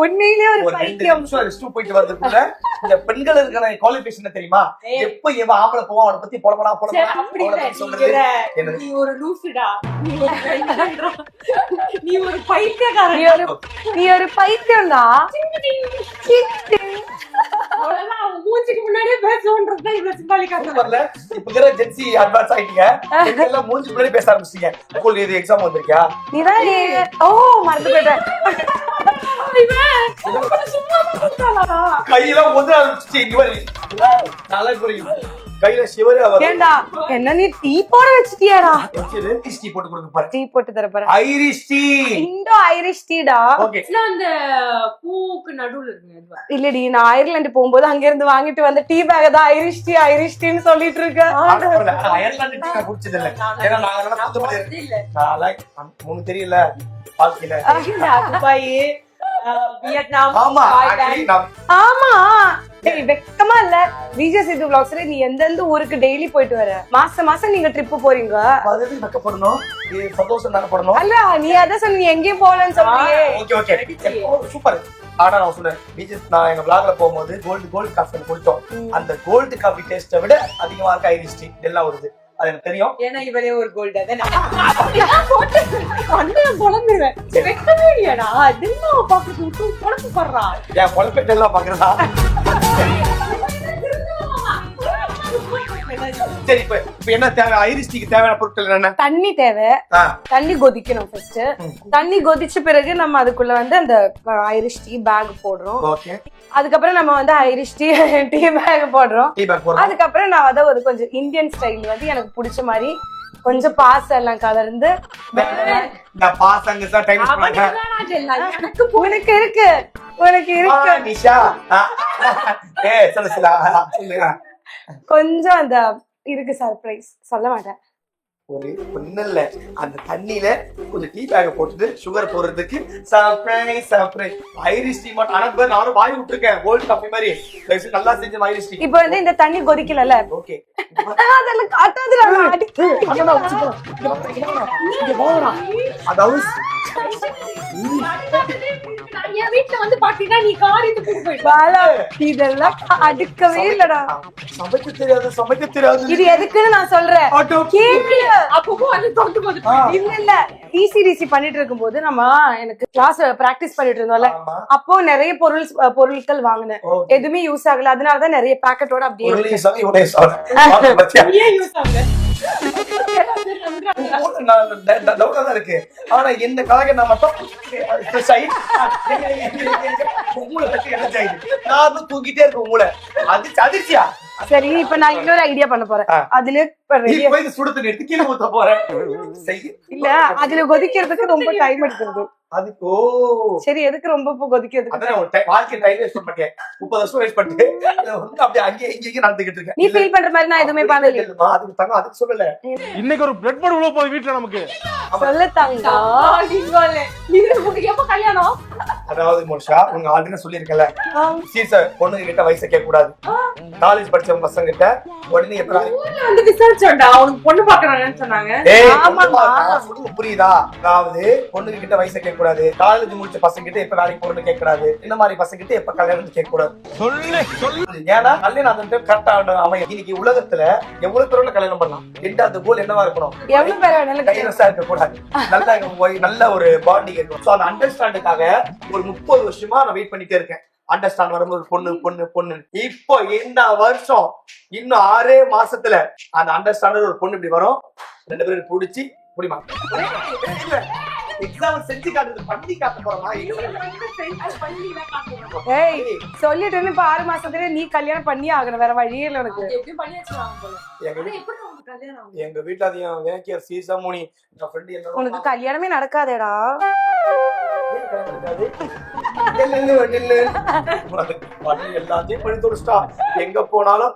உண்மையிலே ஒரு பைத்தியம். போயிட்டு வரதுக்குள்ள இந்த பெண்கள் இருக்கிற குவாலிஃபிகேஷன் தெரியுமா? எப்ப இவன் ஆம்பளை போவான் அவனை பத்தி போடலாம் சொல்றது. நீ ஒரு லூசுடா, நீ ஒரு பைத்தியக்காரன், நீ ஒரு பைத்தியம்டா. மூஞ்சிக்கு முன்னாடியே பேசணும்ன்றது இவ்வளவு சிம்பாலிக்கா வரல. இப்ப இருக்கிற ஜென்சி அட்வான்ஸ் ஆயிட்டீங்க, எல்லாம் மூஞ்சி முன்னாடி பேச ஆரம்பிச்சிட்டீங்க. ஸ்கூல் இது எக்ஸாம் வந்திருக்கியா? நீதான் ஓ மறந்து போயிட்டேன். கையெல்லாம் ஒன்று ஆரம்பிச்சு இங்க வரி நல்லா புரியும். கையில சிவரே ஏண்டா என்ன நீ டீ போட வச்சிட்டியாடா? டீ போட்டு கொடுக்க பாரு. டீ போட்டு தர பாரு. ஐரிஷ் டீ, இந்தோ ஐரிஷ் டீடா. ஓகே. அந்த பூக்கு நடுவுல இருக்கு. இல்லடி நான் அயர்லாந்து போகும்போது அங்க இருந்து வாங்கிட்டு வந்த டீ பேக் தான் ஐரிஷ் டீன்னு சொல்லிட்டு இருக்கேன். அயர்லாந்து டீ நான் குடிச்சது இல்ல. ஏன்னா நாங்க புதுப்பள்ளி இல்ல. உங்களுக்கு தெரியல வாழ்க்கையில துபாய், வியட்நாம். ஆமா ஆமா வெக்கமா இல்ல. விஜய் சேது vlogsல நீ எந்தெந்த ஊருக்கு டெய்லி போயிட்டு வர? மாசம் நீங்க ட்ரிப் போறீங்க. அதுக்கு வெக்கப்படணும், சந்தோஷம் தான படணும். அல்ல நீ அத சொன்ன, நீ எங்கேயும் போகலன்னு சொல்றியே. Okay super. ஆனா நான் சொன்னேன் விஜய், நான் எங்க vlogல போகும்போது கோல்டு காஃபி குடிச்சோம். அந்த கோல்டு காஃபி டேஸ்ட்டை விட அதிகமா இருக்க ஐரிஷ் டீ எல்லாம் வருது. அது எனக்கு தெரியும். ஏன்னா இவரே ஒரு கோல்டு குழம்புவேன். வெக்கமே இல்லையாடா? அதெல்லாம் பாக்குறது குழம்பு படுறா. ஏன் குழப்பேட்டு எல்லாம் பாக்குறதா? சரி இப்ப என்ன தேவை? ஐரிஷ் டீக்கு தேவையான பொருட்கள் என்ன? தண்ணி தேவை. தண்ணி கொதிக்கணும் ஃபர்ஸ்ட். தண்ணி கொதிச்ச பிறகு நம்ம அதுக்குள்ள வந்து அந்த ஐரிஷ் டீ பேக் போடுறோம். ஓகே. அதுக்கப்புறம் நம்ம வந்து ஐரிஷ் டீ பேக் போடுறோம். அதுக்கப்புறம் நான் அதை ஒரு கொஞ்சம் இந்தியன் ஸ்டைல் வந்து எனக்கு பிடிச்ச மாதிரி கொஞ்சம் பாஸ் எல்லாம் கலர்ந்து உனக்கு இருக்கு நிஷா கொஞ்சம் அந்த இருக்கு சர்ப்ரைஸ் சொல்ல மாட்டேன். ஒரு ஒண்ணுல்ல, அந்த தண்ணியில கொஞ்சம் டீ பேக்க போட்டுட்டு சுகர் போடுறதுக்கு சர்ப்ரைஸ் ஐரிஷ் டீ மட்டும். ஆனா நானும் வாங்கி விட்டுருக்கேன் கோல்டு காஃபி மாதிரி. நல்லா செஞ்ச ஐரிஷ் டீ. இப்போ வந்து இந்த தண்ணி கொதிக்கலல. ஓகே. அதெல்லாம் காட்டாதடா. அதாவது என் வீட்டுல வந்து பாத்தீங்கன்னா நீ காரியத்துக்கு போயிட்டு இதெல்லாம் அடுக்கவே இல்லடா. சமைக்க தெரியாது. இது எதுக்குன்னு நான் சொல்றேன். அப்போ வந்து தொட்டும்போது இல்ல டிசிடிசி பண்ணிட்டு இருக்கும்போது நம்ம எனக்கு கிளாஸ் பிராக்டிஸ் பண்ணிட்டு இருந்தோம்ல, அப்போ நிறைய பொருட்கள் வாங்கினேன். எதுவுமே யூஸ் ஆகல. அதனாலதான் நிறைய பேக்கெட்டோட அப்படியே யூஸ் ஆகல. இருக்கு. ஆனா என்ன காக நான் மட்டும் தூக்கிட்டே இருக்கு மூளை. அது அதிர்ச்சியா? சரி இப்ப நான் இன்னொரு ஐடியா பண்ண போறேன். அதுல சுடுத்து எடுத்து கீழே ஊத்த போறேன். இல்ல அதுல கொதிக்கிறதுக்கு ரொம்ப டைம் எடுக்கிறது. அதுக்கு சரி எதுக்கு ரொம்ப கொதிக்கிறதுக்கு? வாழ்க்கை டைம் வேஸ்ட் பண்ணேன். 30 வருஷம் வேஸ்ட் பண்ணிட்டு அப்படியே அங்கே இங்கே நடந்துகிட்டு இருக்கேன். நீ ஃபீல் பண்ற மாதிரி நான் எதுவுமே பண்ணல. அதுக்கு தங்க அதுக்கு சொல்லல. இன்னைக்கு ஒரு பிளட் போட உள்ள போய் வீட்ல நமக்கு சொல்ல தங்க. நீ எப்ப கல்யாணம்? அதாவது மோஷா உங்க ஆல்ரெடி சொல்லிருக்கல, சீச பொண்ணுங்க கிட்ட வயசை கேட்க கூடாது. காலேஜ் படிச்ச பசங்க கிட்ட உடனே எப்ப வந்து விசாரிச்சோம்டா உனக்கு பொண்ணு பாக்குறாங்கன்னு சொன்னாங்க. புரியுதா? அதாவது பொண்ணுங்க கிட்ட வயசை கேட்க கூடாது. காலேஜ் முடிச்ச பசங்க கிட்ட எப்ப வேலைக்கு போறன்னு கேட்க கூடாது. இந்த மாதிரி பசங்க கிட்ட எப்ப கல்யாணம் கேட்க கூடாது. ஏன்னா கல்யாணம் அந்த கரெக்டா அமையும். இன்னைக்கு உலகத்துல எவ்வளவு பேரோட கல்யாணம் பண்ணலாம். ரெண்டாவது கோல் என்னவா இருக்கணும்? எவ்வளவு பேர் கைரசா இருக்க கூடாது. நல்ல ஒரு பாண்டிங் இருக்கும். அந்த அண்டர்ஸ்டாண்டுக்காக ஒரு 30 வருஷமா நான் வெயிட் பண்ணிட்டே இருக்கேன். அண்டர்ஸ்டாண்ட் வரும்போது பொண்ணு இப்போ இந்த வருஷம் இன்னும் 6 மாசத்துல அந்த அண்டர்ஸ்டாண்ட் ஒரு பொண்ணு இப்படி வரும். 2 பேரும் பிடிச்சி முடியுமா? எக்ஸாம் செஞ்சு காட்டுறது பண்ணி காட்ட போறோமா? ஏய் சொல்லிட்டு இப்ப 6 மாசத்துல நீ கல்யாணம் பண்ணி ஆகணும். வேற வழியே இல்ல உனக்கு. எங்க வீட்டுல அதையும் வேக்கியர் சீசா மூணி உனக்கு கல்யாணமே நடக்காதேடா. நடக்காது. எல்லாத்தையும் பண்ணி தொடுச்சிட்டா. எங்க போனாலும்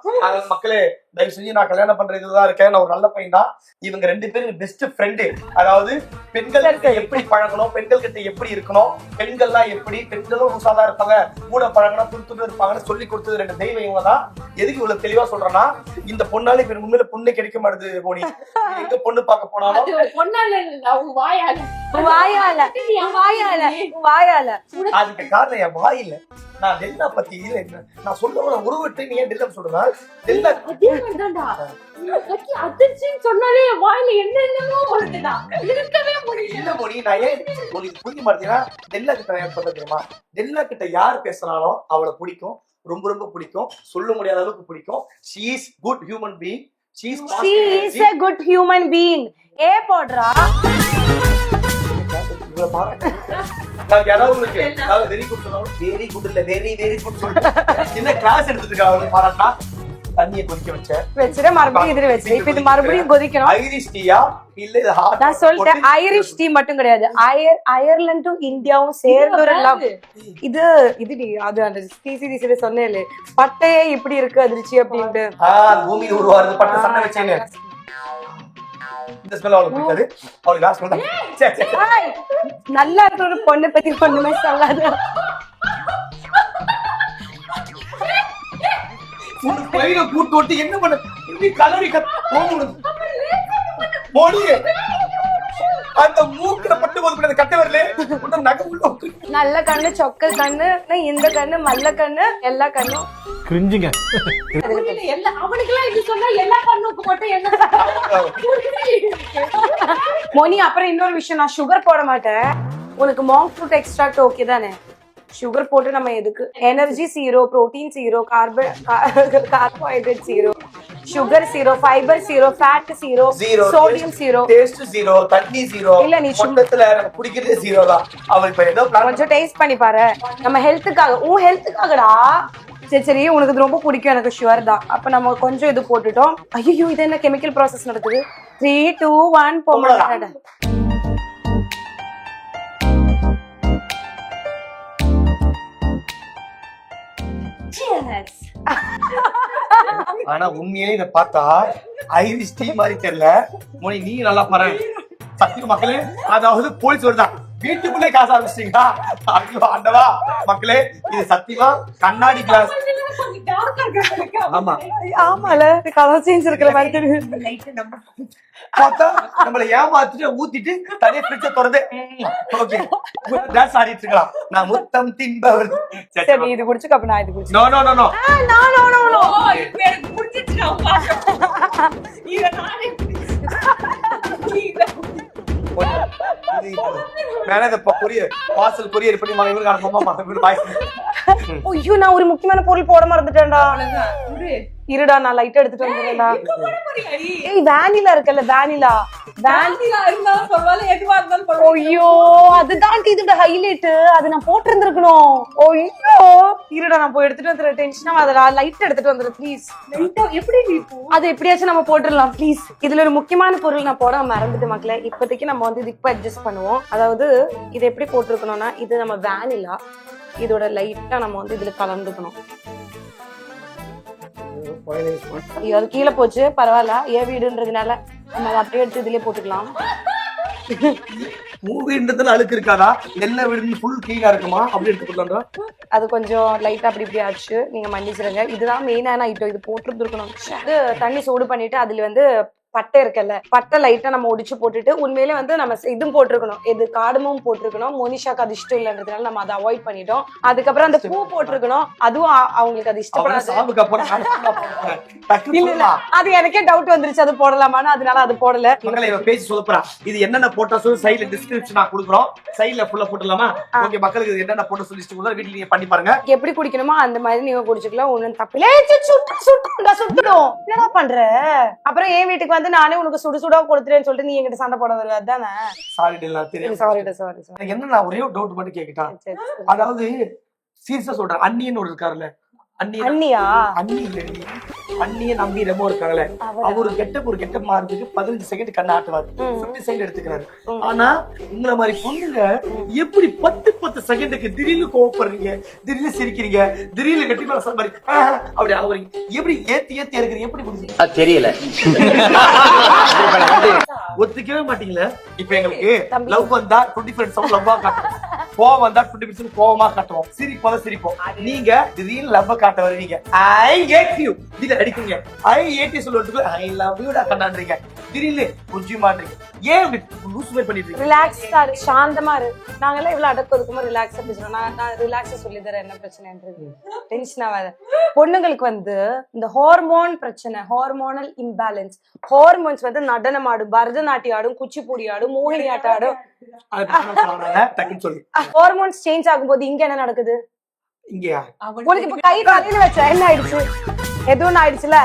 மக்களே தயவு செஞ்சு நான் கல்யாணம் பண்ற இதுதான் இருக்கேன், நான் ஒரு நல்ல பையன் தான். இவங்க 2 பேரும் பெஸ்ட் ஃப்ரெண்டு. அதாவது பெண்கள் கிட்ட எப்படி பழகணும், பெண்கள் கிட்ட எப்படி இருக்கணும், பெண்கள்லாம் எப்படி, பெண்களும் உசாதா இருப்பாங்க, கூட பழகணும், துண்டு இருப்பாங்கன்னு சொல்லி கொடுத்தது 2 தெய்வம் இவங்க தான். எதுக்கு இவ்வளவு தெளிவா சொல்றேன்னா, இந்த பொண்ணால இப்ப உண்மையில பொண்ணு கிடைக்க மாட்டேது போனி. எங்க பொண்ணு பார்க்க போனாலும் அதுக்கு காரணம் என் வாயில. நான் டெல்லா பத்தி நான் சொல்ல உருவத்தை நீ ஏன் டெல்லா சொல்றா? டெல்லா சொன்னாலே வாயில என்னென்னமோ வருதுடா. இருக்கவே முடியல மொழி. நான் ஏன் உங்களுக்கு புரிய மாட்டேன்னா, டெல்லா கிட்ட ஏன் சொல்ல தெரியுமா? டெல்லா கிட்ட யார் பேசினாலும் அவளை பிடிக்கும், ரொம்ப ரொம்ப பிடிக்கும், சொல்ல முடியாத அளவுக்கு பிடிக்கும். she is good human being. she is a good human being. ஏ போடுறா. இவ்வளவு பாருங்க. நான் யாராவது உங்களுக்கு வெரி குட் சொன்னாலும் வெரி குட் இல்ல வெரி வெரி குட் சொல்றேன். சின்ன கிளாஸ் எடுத்துட்டு அவங்க பாராட்டா. தண்ணியை கொதிக்க வச்சுட்டு மறுபடியும் இதுல வச்சு இப்ப இது மறுபடியும் கொதிக்கணும். ஐரிஷ் டீயா இல்ல இது ஹாட்? நான் சொல்லிட்டேன், ஐரிஷ் டீ மட்டும் கிடையாது, அயர்லாந்து டு இந்தியாவும் சேர்ந்து ஒரு லவ். இது அது அந்த டிசிடிசில சொன்னேன், பட்டையே இப்படி இருக்கு அதிர்ச்சி அப்படின்ட்டு. பூமி உருவாருது பட்டை சண்டை வச்சேன்னு. இந்த ஸ்மெல் அவளுக்கு பிடிக்காது. அவளுக்கு லாஸ்ட் ஸ்மெல் நல்லா இருக்கிற ஒரு பொண்ணு பத்தி ஒண்ணுமே சொல்லாது. பையில கூட்டு ஓட்டி என்ன பண்ண இப்படி கலரி மோடி அந்த மூக்குல பட்டு போது கட்ட வரல நகை உள்ள நல்ல கண்ணு, சொக்க கண்ணு, இந்த கண்ணு, மல்ல கண்ணு, எல்லா கண்ணும் கிரிஞ்சுங்க. மோனி அப்புறம் இன்னொரு விஷயம், நான் சுகர் போட மாட்டேன். உனக்கு மாங்க் ஃப்ரூட் எக்ஸ்ட்ராக்ட் ஓகே தானே? சுகர் போட்டு நம்ம எதுக்கு? Energy 0, protein 0, carbohydrate 0, sugar 0, fibre 0, fat 0, sodium 0, taste 0, தண்ணி 0. இல்ல நீ மொத்தத்துல குடிக்கிறதே 0 தான். அவ இப்ப ஏதோ கொஞ்சம் டேஸ்ட் பண்ணி பாரு. நம்ம ஹெல்த்துக்காக, உன் ஹெல்த்துக்காகடா. சரி உனக்கு இது ரொம்ப பிடிக்கும், எனக்கு ஷுவர் தான். அப்ப நம்ம கொஞ்சம் இது போட்டுட்டோம். ஐயோ இது என்ன கெமிக்கல் ப்ராசஸ் நடக்குது? 3, 2, 1 போங்க. ஆனா உண்மையிலே இத பார்த்தா ஐரிஷ் டீ மாதிரி தெரியல. மோனி நீ நல்லா பாரு. சத்திய மக்களே, அதாவது போலீஸ் வருதா வீட்டுக்குள்ளே காசு ஆரம்பிச்சிட்டீங்களா? ஐயோ ஆண்டவா மக்களே, இது சத்தியமா கண்ணாடி கிளாஸ். ஆமா ஆமால கலர் சேஞ்ச் இருக்கிற மாதிரி தெரியுது. பார்த்தா நம்மள ஏமாத்திட்டு ஊத்திட்டு தனியா ஃப்ரிட்ஜ் திறந்து ஓகே டான்ஸ் ஆடிட்டு இருக்கலாம். நான் முத்தம் தின்பவர். சரி இது குடிச்சுக்க. அப்ப நான் இது குடிச்சு. No no no no no எனக்கு புடிச்சிருச்சு. இத நானே ஐயோ நான் ஒரு முக்கியமான பொருள் போட மறந்துட்டேன்டா. இருடா நான் லைட் எடுத்துட்டு வந்துடுறேன்டா. ஏய் வேனிலா இருக்குல்ல, வேனிலா இருந்தாலும் பரவாயில்ல, எதுவா இருந்தாலும் பரவாயில்ல. ஐயோ அதுதான் இதோட ஹைலைட். அது நான் போட்டிருந்திருக்கணும். ஐயோ இருடா நான் போய் எடுத்துட்டு வந்துடுறேன். டென்ஷனா அதடா லைட் எடுத்துட்டு வந்துடுறேன் ப்ளீஸ். எப்படி அது எப்படியாச்சும் நம்ம போட்டுடலாம் ப்ளீஸ். இதுல ஒரு முக்கியமான பொருள் நான் போட மறந்துட்டு மக்களே. இப்போதைக்கு நம்ம வந்து இதுக்கு அட்ஜஸ்ட் பண்ணுவோம். அதாவது இது எப்படி போட்டிருக்கணும்னா, இது நம்ம வேனிலா, இதோட லைட்டா நம்ம வந்து இதுல கலந்துக்கணும். ஐயோ அது கீழே போச்சு, பரவாயில்ல, ஏன் வீடுன்றதுனால நம்ம அதை அப்படியே எடுத்து இதுலயே போட்டுக்கலாம். மூவின்றதுல அழுக்கு இருக்காதா? என்ன வீடு ஃபுல் கிளீனா இருக்குமா? அப்படி எடுத்துக்கலாம்டா. அது கொஞ்சம் லைட்டா அப்படி இப்படி ஆச்சு, நீங்க மன்னிச்சிருங்க. இதுதான் மெயினான ஐட்டம். இது போட்டுருந்துருக்கணும். இது தண்ணி சூடு பண்ணிட்டு அதுல வந்து பட்டை இருக்குல்ல, பட்டை லைட்டா நம்ம ஒடிச்சு போட்டுட்டு, உண்மையிலே வந்து நம்ம இதுவும் போட்டிருக்கணும், இது காடமும் போட்டிருக்கணும். மோனிஷாக்கு அது இஷ்டம் இல்லைன்றதுனால நம்ம அதை அவாய்ட் பண்ணிட்டோம். அதுக்கப்புறம் அந்த பூ போட்டிருக்கணும், அதுவும் அவங்களுக்கு அது இஷ்டப்படாது. அது எனக்கே டவுட் வந்துருச்சு அது போடலாமான்னு, அதனால அது போடல. பேசி சொல்லப்பா இது என்னென்ன போட்டா சொல்லி சைடுல டிஸ்கிரிப்ஷன் நான் கொடுக்குறோம். சைடுல ஃபுல்லா போட்டுடலாமா? ஓகே மக்களுக்கு இது என்னென்ன போட்டோ சொல்லி வீட்டுல நீங்க பண்ணி பாருங்க. எப்படி குடிக்கணுமோ அந்த மாதிரி நீங்க குடிச்சுக்கலாம், ஒண்ணும் தப்பில்லை. சுட்டுடும் என்னடா பண்ற? அப்புறம் என் வீட்டுக்கு வந்து நானே உனக்கு சுடு சுடா கொடுத்துறேன்னு சொல்லிட்டு நீ என்கிட்ட சண்டை போட வருவ. அதானே? சாரி என்ன நான் ஒரே ஒரு டவுட் மட்டும் கேக்கிட்டேன். அதாவது சீரியஸா சொல்றேன், அண்ணின்னு ஒரு இருக்காருல்ல, அண்ணியா? அண்ணி அண்ணிய நம்பி ரெமோ இருக்காங்களே, அவரு ஒரு கெட்டப் மாறதுக்கு 15 செகண்ட் கண்ண ஆட்டுவாரு, 50 செகண்ட் எடுத்துக்கிறாரு. ஆனா உங்களை மாதிரி பொண்ணுங்க எப்படி 10 செகண்டுக்கு திடீர்னு கோவப்படுறீங்க, திடீர்னு சிரிக்கிறீங்க, திடீர்னு கட்டி மேல மாதிரி அப்படி ஆகுறீங்க, எப்படி ஏத்தி இருக்கிறீங்க, எப்படி புரிஞ்சு தெரியல. ஒத்துக்கவே மாட்டீங்களா? இப்ப எங்களுக்கு லவ் வந்தா 20% லவ்வா காட்டுவோம், கோவம் வந்தா 20% கோவமா காட்டுவோம், சிரிப்போம். நீங்க திடீர்னு லவ்வ காட்ட வருவீங்க, ஐ ஹேட் யூ இது அடிக்குங்க, ஐ ஹேட் யூ சொல்லிட்டு ஐ லவ் யூ டா கண்ணான்றீங்க, திடீர்னு கொஞ்சம் மாட்டீங்க. ஏன் இப்படி லூஸ் வே பண்ணிட்டு இருக்கீங்க? ரிலாக்ஸ்டா இரு, சாந்தமா இரு. நாங்கெல்லாம் இவ்வளவு அடக்க ஒதுக்கமா ரிலாக்ஸா பேசுறோம். நான் ரிலாக்ஸா சொல்லி தரேன், என்ன பிரச்சனைன்றது டென்ஷன் ஆகாத. பொண்ணுங்களுக்கு வந்து இந்த ஹார்மோன் பிரச்சனை, ஹார்மோனல் இம்பேலன்ஸ். ஹார்மோன்ஸ் வந்து நடனம் ஆடும், பரதநாட்டியம் ஆடும், குச்சிப்புடி ஆடும், மோகினி ஆட்டம் ஆடும். ஹார்மோன்ஸ் சேஞ்ச் ஆகும்போது இங்க என்ன நடக்குது? இங்கயா உனக்கு இப்ப கை தலையில வச்ச என்ன ஆயிடுச்சு? எதுவும் ஆயிடுச்சுல?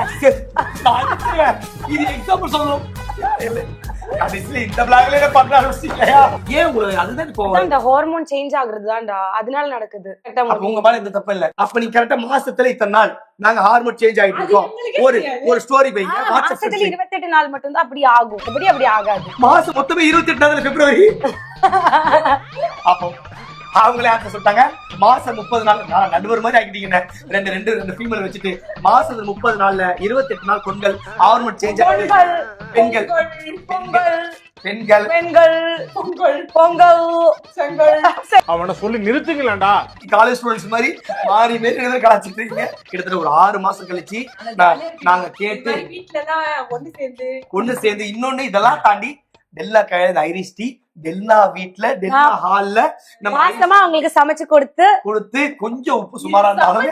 இது எக்ஸாம்பிள் சொல்லணும். இந்த பிளாக்ல பண்ண ஆரம்பிச்சிட்டயா? ஏன் உங்களுக்கு அதுதான் கோவம்? இந்த ஹார்மோன் சேஞ்ச் ஆகுறது தான்டா, அதனால நடக்குது. உங்க மேல எந்த தப்பு இல்ல. அப்ப நீ கரெக்ட்டா மாசத்துல இத்தனை நாள் நாங்க ஹார்மோன் சேஞ்ச் ஆயிட்டு இருக்கோம். ஒரு ஸ்டோரி வைங்க. மாசத்துல 28 நாள் மட்டும் தான் அப்படி ஆகும், அப்படி ஆகாது. மாசம் மொத்தமே 28 நாள் பிப்ரவரி. அப்போ அவங்களே ஆன்சர் சொல்லிட்டாங்க, மாசம் 30 நாள். நடுவர் மாதிரி ஆக்கிட்டீங்க, ரெண்டு ஃபீமேல் வச்சுட்டு மாசத்துல 30 நாள்ல 28 நாள் பெண்கள் ஹார்மோன் சேஞ்ச் ஆகுது. பெண்கள் அவனை சொல்லி நிறுத்துங்களேன்டா. காலேஜ் ஸ்டூடெண்ட்ஸ் மாதிரி மாறி மேல கலாச்சிட்டு இருக்கீங்க. கிட்டத்தட்ட ஒரு 6 மாசம் கழிச்சு நாங்க கேட்டு ஒண்ணு சேர்ந்து இன்னொன்னு இதெல்லாம் தாண்டி டெல்லா கையில ஐரிஷ் டீ டெல்லா வீட்ல டெல்லா ஹால்ல நம்ம மாசமா அவங்களுக்கு சமைச்சு கொடுத்து கொஞ்சம் உப்பு சுமாரா இருந்தாலும்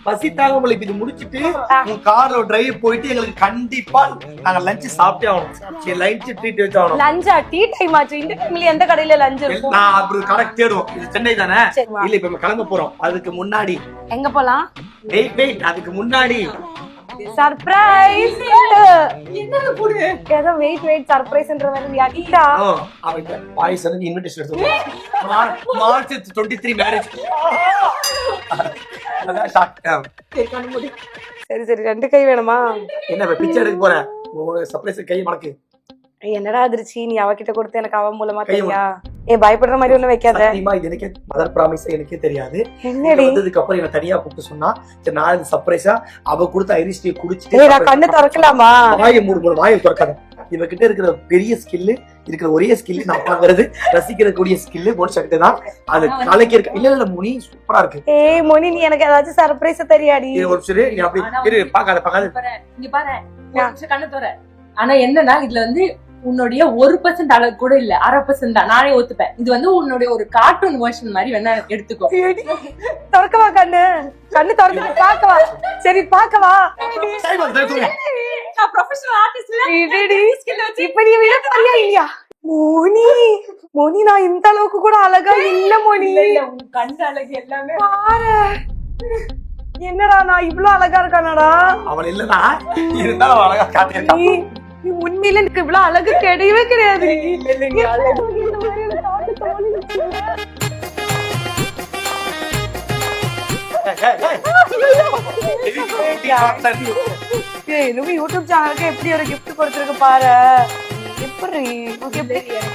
பசி தாங்க இது முடிச்சிட்டு உங்க கார்ல டிரைவ் போயிட்டு எங்களுக்கு கண்டிப்பா நாங்க லஞ்ச் சாப்பிட்டே ஆகணும். லஞ்ச் ட்ரீட் வச்சு ஆகணும். லஞ்சா டீ டைம் ஆச்சு. இந்த டைம்ல எந்த கடையில லஞ்ச் இருக்கும்? நான் அப்படி கரெக்ட் தேடுவோம். இது சென்னை தானே? இல்ல இப்ப கிளம்ப போறோம். அதுக்கு முன்னாடி எங்க போலாம்? வெயிட் அதுக்கு முன்னாடி சர்ப்ரைஸ். என்னது போடு? ஏதோ வெயிட் சர்ப்ரைஸ்ன்ற மாதிரி யாக்கிட்டா. அவங்க பாய்ஸ் வந்து இன்விடேஷன் எடுத்து மார்ச் 23 மேரேஜ். அதான் ஷாக். சரி 2 கை வேணுமா? என்ன பிச்சை எடுக்க போற? ஒரு சர்ப்ரைஸ் கை மடக்கு. என்னடா அதிர்ச்சி, நீ அவகிட்ட கொடுத்து எனக்கு அவ மூலமா தெரியா? பயப்படுற மாதிரி ஒண்ணு வைக்காத. இது எனக்கே மதர் ப்ராமிஸ் எனக்கே தெரியாது. என்னடி வந்ததுக்கு அப்புறம் என்ன தனியா கூப்பிட்டு சொன்னா, சரி நான் இது சர்ப்ரைஸா அவ கொடுத்த ஐரிஷ் டீ குடிச்சிட்டு நான் கண்ணு திறக்கலாமா? வாயை மூடு, வாயை திறக்காத. இவகிட்ட இருக்கிற பெரிய ஸ்கில், இருக்கிற ஒரே ஸ்கில் நான் பாக்குறது ரசிக்கிறக்கூடிய ஸ்கில் போட்டு தான். அது கலைக்கு இருக்கு. இல்ல முனி சூப்பரா இருக்கு. முனி நீ எனக்கு ஏதாச்சும் சர்ப்ரைஸ் தெரியாடி? ஒரு சரி நீ அப்படி பாக்காத இங்க பாரு, கண்ணு தோற. ஆனா என்னன்னா இதுல வந்து உன்னுடைய 1% அளவு கூட இல்ல, 0.5% தான். நானே ஒத்துப்பேன். இது வந்து உன்னுடைய ஒரு கார்ட்டூன் வெர்ஷன் மாதிரி வேணா எடுத்துக்கோ. திறக்கவா கண்ணு திறந்து பாக்கவா? சரி பாக்கவா? நான் ப்ரொஃபஷனல் ஆர்டிஸ்ட் இல்ல. இப்ப நீ விட சரியா இல்லையா? மோனி நான் இந்த அளவுக்கு கூட அழகா இல்ல மோனி. உன் கண் அழகு எல்லாமே பாரு. என்னடா நான் இவ்ளோ அழகா இருக்கானடா? அவன் இல்லடா, இருந்தாலும் அழகா காட்டியிருக்கான். நீ உண்மையில எனக்கு இவ்வளவு அழகு கிடையவே கிடையாது. யூடியூப் சேனலுக்கு எப்படி ஒரு கிஃப்ட் கொடுத்துருக்கு பாரு. எப்படி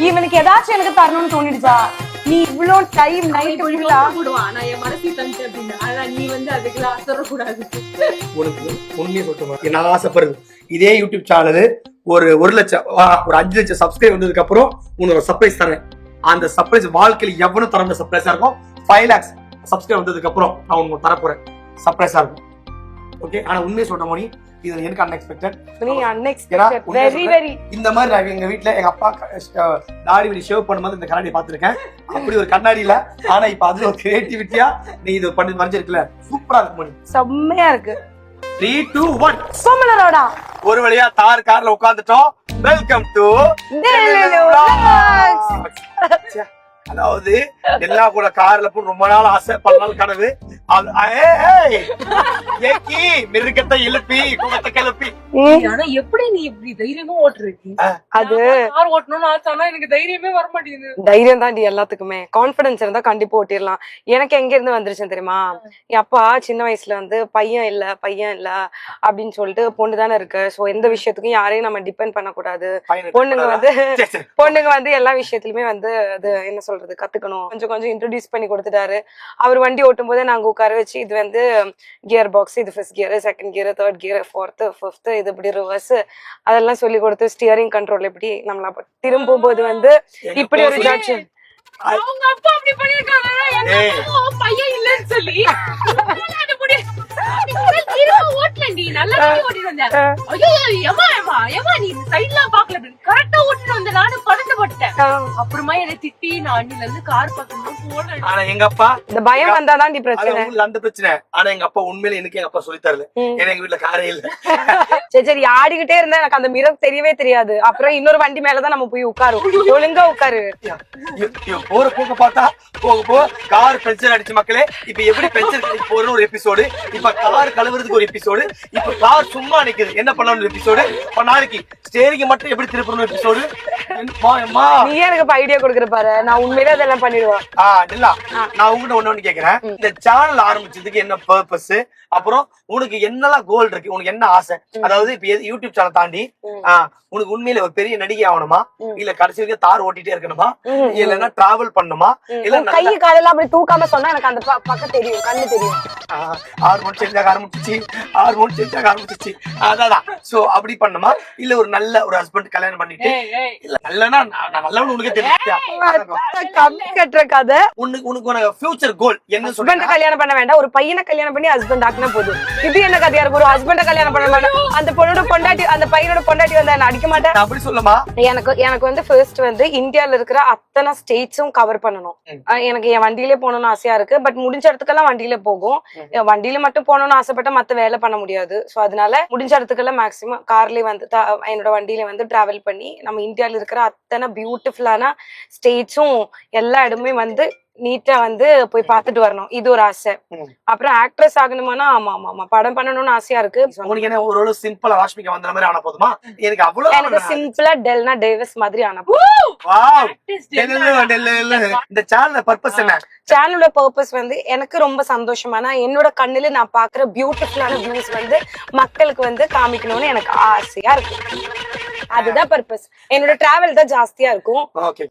இவனுக்கு ஏதாச்சும் எனக்கு தரணும்னு தோணிடுச்சா? நீ இவ்ளோ டைம் நைட் போடுவான். நான் என் மனசு தந்துட்டேன் அப்படின்னா, ஆனா நீ வந்து அதுக்கெல்லாம் ஆசைப்படக்கூடாது. உனக்கு உண்மையை சொல்லுவேன், நான் ஆசைப்படுறது இதே யூடியூப் சேனல் ஒரு 1 லட்சம் ஒரு 5 லட்சம் சப்ஸ்கிரைப் வந்ததுக்கு அப்புறம் உனக்கு சர்ப்ரைஸ் தரேன். அந்த சர்ப்ரைஸ் வாழ்க்கையில் எவனும் தர சர்ப்ரைஸா இருக்கும். 5 lakhs சப்ஸ்கிரைப் வந்ததுக்கு அப்புறம் நான் உனக்கு தரப்போறேன். சர்ப்ரைஸா இருக்கும். ஓகே, ஆனா உண்மையை சொல்ற மணி இது எனக்கு அன்எக்ஸ்பெக்டட். வெரி வெரி இந்த மாதிரி நான் எங்க வீட்டுல எங்க அப்பா தாடி வடி ஷேவ் பண்ணும்போது இந்த கண்ணாடி பாத்துருக்கேன். அப்படி ஒரு கண்ணாடி இல்ல, ஆனா இப்ப அது ஒரு கிரியேட்டிவிட்டியா நீ இது பண்ணி மறைஞ்சிருக்கல. சூப்பரா இருக்கு மணி, செம்மையா இருக்கு. 3, 2, 1 சோமலரோடா. ஒரு வழியா கார்ல உட்கார்ந்துட்டோம். வெல்கம் டு அதாவது எல்லா கூட கார்ல போய் ரொம்ப நாள் ஆசை, பல நாள் கனவு. ஏக்கி மிருகத்தை எழுப்பி குகத்தை கிளப்பி. ஆனா எப்படி நீ இப்படி தைரியமா ஓட்டுறீங்க? அது கார் ஓட்டணும்னு ஆசைனா எனக்கு தைரியமே வர மாட்டேங்குது. தைரியம் தாண்டி எல்லாத்துக்குமே. கான்பிடன்ஸ் இருந்தா கண்டிப்பா ஓட்டிடலாம். எனக்கு எங்க இருந்து வந்துருச்சுன்னு தெரியுமா? என் அப்பா சின்ன வயசுல வந்து பையன் இல்ல அப்படின்னு சொல்லிட்டு பொண்ணு தானே இருக்கு, சோ எந்த விஷயத்துக்கும் யாரையும் நம்ம டிபெண்ட் பண்ணக்கூடாது. பொண்ணுங்க வந்து எல்லா விஷயத்திலுமே வந்து அது என்ன சொல்றது கத்துக்கணும். கொஞ்சம் கொஞ்சம் இன்ட்ரோடியூஸ் பண்ணி கொடுத்துட்டாரு. அவர் வண்டி ஓட்டும் போதே நாங்க உட்கார வச்சு இது வந்து கியர் பாக்ஸ், இது first gear, second gear, third gear, fourth, fifth, இது இப்படி ரிவர்ஸ் அதெல்லாம் சொல்லி கொடுத்து ஸ்டியரிங் கண்ட்ரோல் எப்படி நம்மள திரும்பும் போது வந்து இப்படி ஒரு ஜட்ஜ். அவங்க அப்பா அப்படி பண்ணிருக்காங்க, பையன் இல்லன்னு சொல்லி ஓட்டலண்டி நல்லா ஓட்டிட்டு வந்தேன். ஐயோ ஏமா நீ சைட்லாம் பாக்கல கரெக்டா ஓட்டிட்டு வந்த. நானும் படத்தை போட்டேன். அப்புறமா என்னை திட்டி நான் அண்ணில இருந்து கார் பக்கமா போனேன். ஆனா எங்க அப்பா இந்த பயம் வந்தாதான் பிரச்சனை. அந்த பிரச்சனை. ஆனா எங்க அப்பா உண்மையில எனக்கு எங்க அப்பா சொல்லி தரல. ஏன்னா எங்க வீட்டுல காரே இல்ல. சரி ஆடிக்கிட்டே இருந்தா எனக்கு அந்த மிரர் தெரியவே தெரியாது. அப்புறம் இன்னொரு வண்டி மேலதான் நம்ம போய் உட்காரும். ஒழுங்கா உட்காரு. போற போக்க பார்த்தா போக கார் பென்சர் அடிச்சு மக்களே. இப்ப எப்படி பென்சர் கடைக்கு போறன்னு ஒரு எபிசோடு, இப்ப கார் கழுவுறதுக்கு ஒரு எபிசோடு, இப்ப கார் சும்மா நிக்குது என்ன பண்ணலாம் ஒரு எபிசோடு, நாளைக்கு ஸ்டேரிங் மட்டும் எப்படி திருப்பணும் எபிசோடு. நீ எனக்கு ஐடியா கொடுக்குற பாரு, நான் உண்மையிலே அதெல்லாம் பண்ணிடுவேன். நான் உங்ககிட்ட ஒண்ணு கேக்குறேன். இந்த சேனல் ஆரம்பிச்சதுக்கு என்ன பர்பஸ், அப்புறம் உனக்கு என்னெல்லாம் கோல் இருக்கு, உனக்கு என்ன ஆசை? அதாவது இப்ப யூடியூப் சேனல் தாண்டி உனக்கு உண்மையில ஒரு பெரிய நடிகை ஆகணுமா, இல்ல கடைசி வரைக்கும் தார் ஓட்டிட்டே இருக்கணுமா, இல்லன்னா டிராவல் பண்ணுமா, இல்ல கை காலையில அப்படி தூக்காம சொன்னா எனக்கு அந்த பக்கம் தெரியும், கண்ணு தெரியும். ஹார்மோன் சேஞ்ச் ஆரம்பிச்சிச்சு அதான். சோ அப்படி பண்ணுமா, இல்ல ஒரு நல்ல ஒரு ஹஸ்பண்ட் கல்யாணம் பண்ணிட்டு, இல்ல நல்லனா நல்லவனு உனக்கு தெரியும் கம்மி கட்டுற கதை. உனக்கு ஃபியூச்சர் கோல் என்ன? ஹஸ்பண்ட் கல்யாணம் பண்ண வேண்டாம், ஒரு பையனை கல்யாணம் பண்ணி ஹஸ்பண்ட் ஆக்குனா போதும். இது என்ன கதையா இருக்கு? ஒரு ஹஸ்பண்ட கல்யாணம் பண்ண வேண்டாம், அந்த பொண்ணோட பொண்டாட்டி, அந்த பையனோட பொண்டாட்டி வந்தா நான் அடிக்க மாட்டேன். அப்படி சொல்லுமா? எனக்கு வந்து ஃபர்ஸ்ட் வந்து இந்தியால இருக்கிற அத்தனை ஸ்டேட்ஸும் கவர் பண்ணணும். எனக்கு என் வண்டியிலே போகணும்னு ஆசையா இருக்கு. பட் முடிஞ்ச இடத்துக்கெல்லாம் வண்டியில போகும். வண்டியில மட்டும் போகணும்னு ஆசைப்பட்ட மத்த வேலை பண்ண முடியாது. சோ அதனால முடிஞ்ச இடத்துக்கெல்லாம் மேக்சிமம் கார்லயே வந்து என்னோட வண்டியில வந்து டிராவல் பண்ணி நம்ம இந்தியால இருக்கிற அத்தனை பியூட்டிஃபுல்லான ஸ்டேட்ஸும் எல்லா இடமே வந்து நீட்டா வந்து போய் பாத்துட்டு வரணும். இது ஒரு ஆசை. அப்புறம் ஆக்ட்ரஸ் ஆகணுமானா ஆமா படம் பண்ணணும்னு ஆசையா இருக்கு. உங்களுக்கு என்ன ஒரு சிம்பிளா ராஷ்மிகா வந்த மாதிரி ஆன போதுமா? எனக்கு அவ்வளவு எனக்கு சிம்பிளா டெல்னா டேவிஸ் மாதிரி ஆன இந்த சேனல் பர்பஸ் என்ன? சேனலோட பர்பஸ் வந்து எனக்கு ரொம்ப சந்தோஷமான என்னோட கண்ணுல நான் பாக்குற பியூட்டிஃபுல்லான வியூஸ் வந்து மக்களுக்கு வந்து காமிக்கணும்னு எனக்கு ஆசையா இருக்கு. அதுதான் பர்பஸ். என்னோட டிராவல் தான் ஜாஸ்தியா இருக்கும்.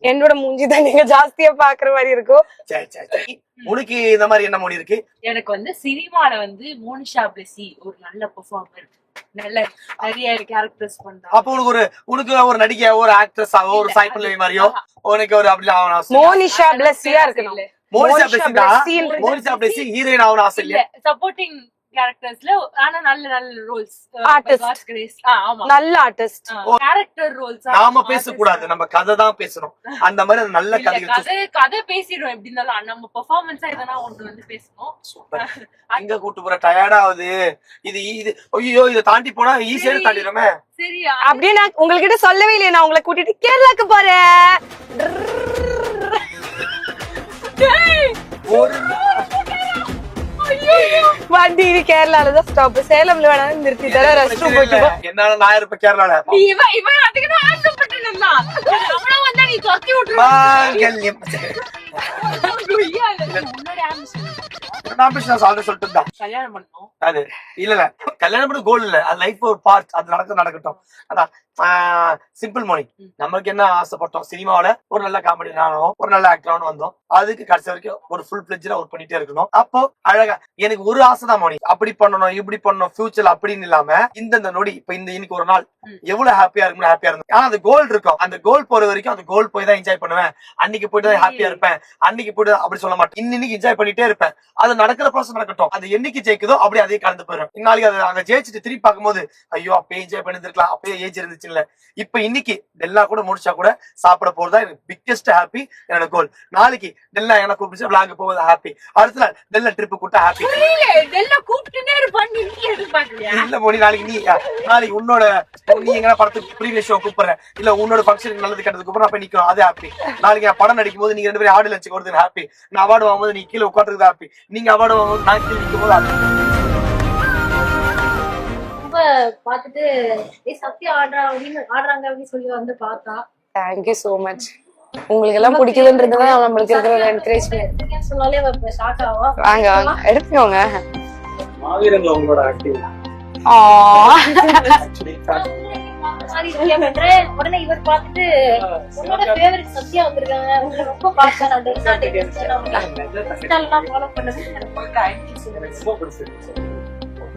என்னோட மூஞ்சி தான் நீங்க ஜாஸ்தியா பாக்குற மாதிரி இருக்கும். உனக்கு இந்த மாதிரி என்ன மொழி இருக்கு? எனக்கு வந்து சினிமால வந்து மோனிஷா பிளஸி ஒரு நல்ல பெர்ஃபார்மர், நல்ல நிறைய கேரக்டர்ஸ் பண்றா. அப்ப உனக்கு ஒரு நடிகை, ஒரு ஆக்ட்ரஸ் ஆக, ஒரு சாய்பல்லவி மாதிரியோ உனக்கு ஒரு அப்படி ஆகணும். மோனிஷா பிளஸியா இருக்கணும். மோனிஷா பிளஸி ஹீரோயின் ஆகணும் ஆசை இல்ல? சப்போர்ட்டிங் கேரக்டர்ஸ்ல ஆனா நல்ல ரோல்ஸ், நல்ல ஆர்டிஸ்ட், கேரக்டர் ரோல்ஸ். நாம பேச கூடாது, நம்ம கதை தான் பேசணும். அந்த மாதிரி நல்ல கதை பேசிடுவோம். எப்படி இருந்தாலும் நம்ம பெர்ஃபார்மன்ஸா எதனா ஒன்று வந்து பேசணும். அங்க கூட்டு போற டயர்ட் ஆகுது. இது ஐயோ இதை தாண்டி போனா ஈஸியா தாண்டிடுமே. சரியா? அப்படியே நான் உங்ககிட்ட சொல்லவே இல்லையே, நான் உங்களை கூட்டிட்டு கேரளாக்கு போறேன். வண்டி கேரளாலதான் ஸ்டாப், சேலம்ல வேணாலும் நிறுத்தி தர ரெஸ்ட் ரூம் போயிட்டு என்னால நான் இருப்ப கேரளால. நீ தொத்தி விட்டுரு. கல்யாணம் பண்ணணும். அது இல்ல கல்யாணம் பண்ண கோல் இல்ல, அது லைஃப் ஒரு பார்ட். அது நடக்கட்டும். அதான் சிம்பிள் மோனி. நம்மளுக்கு என்ன ஆசைப்பட்டோம், சினிமாவில ஒரு நல்ல காமெடி ஆனோம், ஒரு நல்ல ஆக்டர் வந்தோம். அதுக்கு கடைசி வரைக்கும் ஒரு ஃபுல் பிளட்ஜ்ல ஒர்க் பண்ணிட்டே இருக்கணும். அப்போ அழகா எனக்கு ஒரு ஆசைதான் மோனி, அப்படி பண்ணணும் இப்படி பண்ணணும் ஃபியூச்சர்ல அப்படின்னு இல்லாம இந்த நொடி இப்ப இன்னைக்கு ஒரு நாள் எவ்வளவு ஹாப்பியா இருக்கும்னு ஹாப்பியா இருந்தோம். ஆனா அந்த கோல் இருக்கும், அந்த கோல் போற வரைக்கும் அந்த கோல் போய் தான் என்ஜாய் பண்ணுவேன். அன்னைக்கு போயிட்டு தான் ஹாப்பியா இருப்பேன், அன்னைக்கு போயிட்டு அப்படி சொல்ல மாட்டேன். இன்னைக்கு என்ஜாய் பண்ணிட்டே இருப்பேன். அது நடக்கிற ப்ராசஸ் நடக்கட்டும். அது என்னைக்கு ஜெயிக்குதோ அப்படி அதே கலந்து போயிடும். நாளைக்கு அது அங்க ஜெயிச்சுட்டு திருப்பி பார்க்கும்போது ஐயோ அப்பயே என்ஜாய் பண்ணிருக்கலாம், அப்பயே ஏஜ் இருந்துச்சு இல்ல. இப்ப இன்னைக்கு எல்லாம் கூட முடிச்சா கூட சாப்பிட போறதா எனக்கு பிக்கெஸ்ட் ஹாப்பி. என்னோட கோல் நாளைக்கு டெல்லா எனக்கு கூப்பிட்டு vlog போகுது ஹாப்பி. அடுத்த நாள் டெல்லா ட்ரிப் கூப்பிட்டா ஹாப்பி. எல்லாம் கூப்பிட்டுனே இருப்பான், நீ எதிர்பார்க்கலையா? இல்ல மோனி, நாளைக்கு உன்னோட நீ எங்க படத்துக்கு ப்ரீவியஸ் ஷோ கூப்பிடுற, இல்ல உன்னோட ஃபங்க்ஷனுக்கு நல்லது கெட்டது கூப்பிடுற, அப்ப நிக்கிறோம், அது ஹாப்பி. நாளைக்கு நான் படம் நடிக்கும் போது நீங்க 2 பேரும் ஆடியோ லட்சம் கொடுத்து ஹாப்பி. நான் அவார்டு வாங்கும்போது நீ கீழே உட்காந்துருக்கு ஹாப்பி. நீங்க அவார்டு வாங்கும்போது நான் கீழே நிற்கும் போது ஹாப்பி. ரொம்ப பார்த்துட்டு சத்யா ஆடுறாங்க அப்படின்னு சொல்லி வந்து பார்த்தா தேங்க்யூ சோ மச். உங்களுக்கு எல்லாம் பிடிக்குதுன்றதுதான் நம்மளுக்கு இருக்கிற ஒரு என்கரேஜ்மெண்ட். சொன்னாலே ஷாக் ஆவா. வாங்க வாங்க எடுத்துக்கோங்க. மாவீரன்ல உங்களோட ஆக்டிவ் உடனே இவர் பார்த்துட்டு உன்னோட ஃபேவரட் சத்யா வந்திருக்காங்க, உங்களை ரொம்ப பார்த்தேன், நான் ஃபாலோ பண்ணது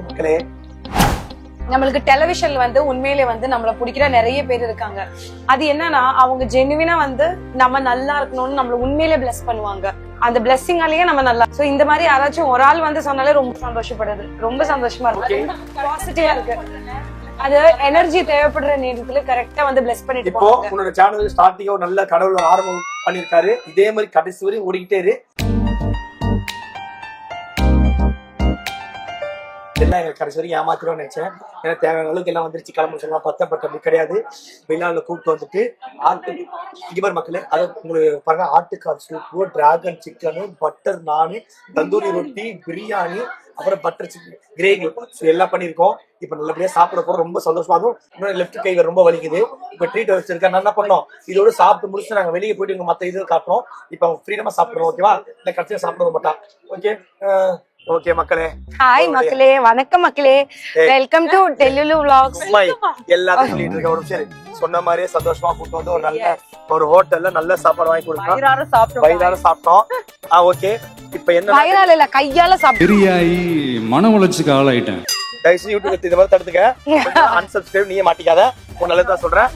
மக்களே. நம்மளுக்கு டெலிவிஷன்ல வந்து உண்மையிலே வந்து நம்மள பிடிக்கிற நிறைய பேர் இருக்காங்க. அது என்னன்னா அவங்க ஜெனுவினா வந்து நம்ம நல்லா இருக்கணும்னு நம்மள உண்மையிலே பிளஸ் பண்ணுவாங்க. அந்த பிளெஸிங்காலேயே நம்ம நல்லா. சோ இந்த மாதிரி யாராச்சும் ஒரு ஆள் வந்து சொன்னாலே ரொம்ப சந்தோஷப்படுது, ரொம்ப சந்தோஷமா இருக்கு, பாசிட்டிவா இருக்கு. அது எனர்ஜி தேவைப்படுற நேரத்துல கரெக்டா வந்து பிளஸ் பண்ணிட்டு இப்போ உன்னோட சேனல் ஸ்டார்டிங் ஒரு நல்ல கடவுள் ஆரம்பம் பண்ணிருக்காரு. இதே மாதிரி கடைசி வரையும் ஓடிக்கிட்டே இரு. எல்லாம் எங்களுக்கு கடைசி வரைக்கும் ஏமாத்திரும் நினைச்சேன். ஏன்னா தேவையான அளவுக்கு எல்லாம் வந்துருச்சு, கிளம்ப சொல்லலாம், பத்தப்பட்ட அப்படி கிடையாது. வெளிநாடுல கூப்பிட்டு வந்துட்டு இவர் மக்களே, அது உங்களுக்கு பாருங்க, ஆட்டுக்கால் சூப்பு, டிராகன் சிக்கனு, பட்டர் நானு, தந்தூரி ரொட்டி, பிரியாணி, அப்புறம் பட்டர் சிக்கன் கிரேவி எல்லாம் பண்ணிருக்கோம். இப்ப நல்லபடியா சாப்பிட போறோம், ரொம்ப சந்தோஷமா இருக்கும். இன்னொரு லெஃப்ட் கை ரொம்ப வலிக்குது. இப்ப ட்ரீட் வச்சிருக்கேன். என்ன பண்ணோம், இதோட சாப்பிட்டு முடிச்சு நாங்க வெளியே போயிட்டு எங்க மத்த இது காட்டுறோம். இப்ப அவங்க ஃப்ரீடமா சாப்பிடுறோம், ஓகேவா? இல்ல கடைசியா சாப்பிட மாட்டான். ஓகே ஓகே மக்களே. ஹாய் மக்களே, வணக்கம் மக்களே, வெல்கம் டு டெல்லுலு vlogs. எல்லாத்தையும் சொல்லிட்டு இருக்க. ஒரு சரி சொன்ன மாதிரியே சந்தோஷமா கூட்டு வந்து ஒரு நல்ல ஒரு ஹோட்டல்ல நல்ல சாப்பாடு வாங்கி கொடுத்தோம், வயிறார சாப்பிட்டோம். ஓகே, இப்ப என்ன வயிறால இல்ல கையால சாப்பிட்டு பெரியாயி மன உளைச்சுக்கு ஆளாயிட்டேன். தயவுசெய்து யூடியூப் இந்த மாதிரி தடுத்துக்க. அன்சப்ஸ்கிரைப் நீயே மாட்டிக்காத, ஒரு நல்லதா சொல்றேன்.